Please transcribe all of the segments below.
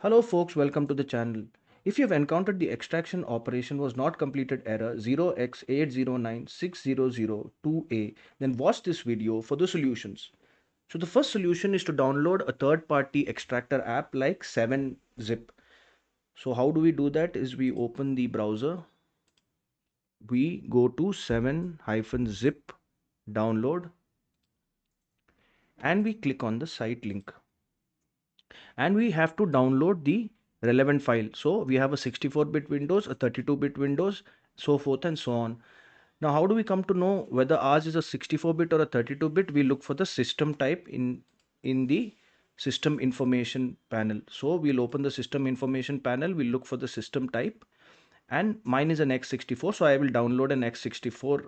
Hello folks, welcome to the channel. If you have encountered the extraction operation was not completed error 0x8096002A, then watch this video for the solutions. So the first solution is to download a third-party extractor app like 7-zip. So how do we do that is we open the browser, we go to 7-zip download and we click on the site link. And we have to download the relevant file. So we have a 64-bit Windows, a 32-bit Windows, so forth and so on. Now, how do we come to know whether ours is a 64-bit or a 32-bit? We look for the system type in the system information panel. So we'll open the system information panel, we'll look for the system type, and mine is an x64, so I will download an x64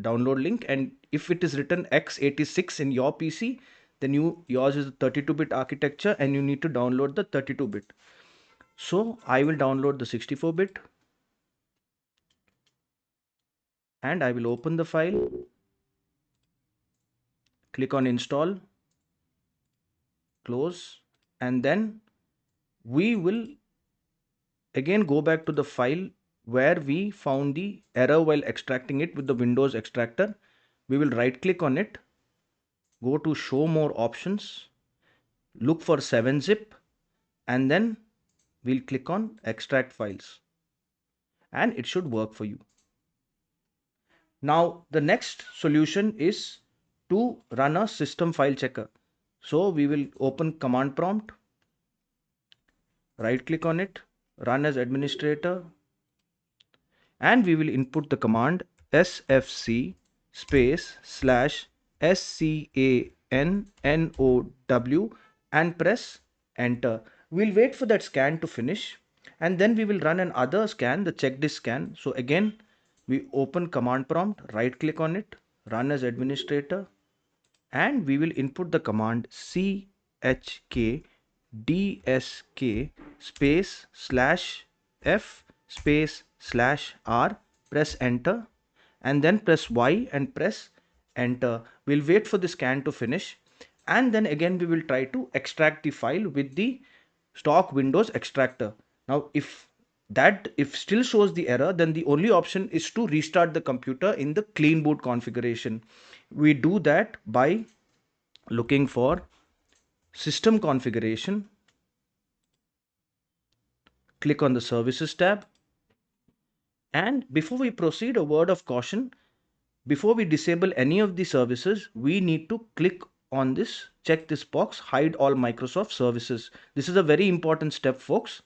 download link. And if it is written x86 in your PC, then yours is a 32-bit architecture and you need to download the 32-bit. So I will download the 64-bit and I will open the file, click on install, close, and then we will again go back to the file where we found the error while extracting it with the Windows extractor. We will right click on it, go to show more options, look for 7-zip, and then we'll click on extract files and it should work for you. Now the next solution is to run a system file checker. So we will open command prompt, right click on it, run as administrator, and we will input the command sfc space / scannow and press enter. We'll wait for that scan to finish and then we will run another scan, the check disk scan. So again, we open command prompt, right click on it, run as administrator, and we will input the command chk dsk space /f space /r, press enter, and then press Y and press enter. We'll wait for the scan to finish and then again we will try to extract the file with the stock Windows extractor. Now if still shows the error, then the only option is to restart the computer in the clean boot configuration. We do that by looking for system configuration, click on the services tab, and before we proceed, a word of caution: before we disable any of the services, we need to click on this, check this box, hide all Microsoft services. This is a very important step, folks.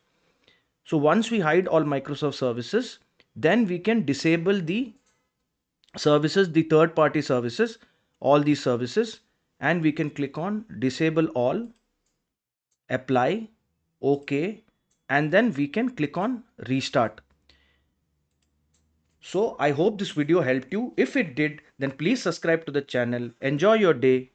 So once we hide all Microsoft services, then we can disable the services, the third party services, all these services, and we can click on disable all, apply, OK, and then we can click on restart. So I hope this video helped you. If it did, then please subscribe to the channel. Enjoy your day.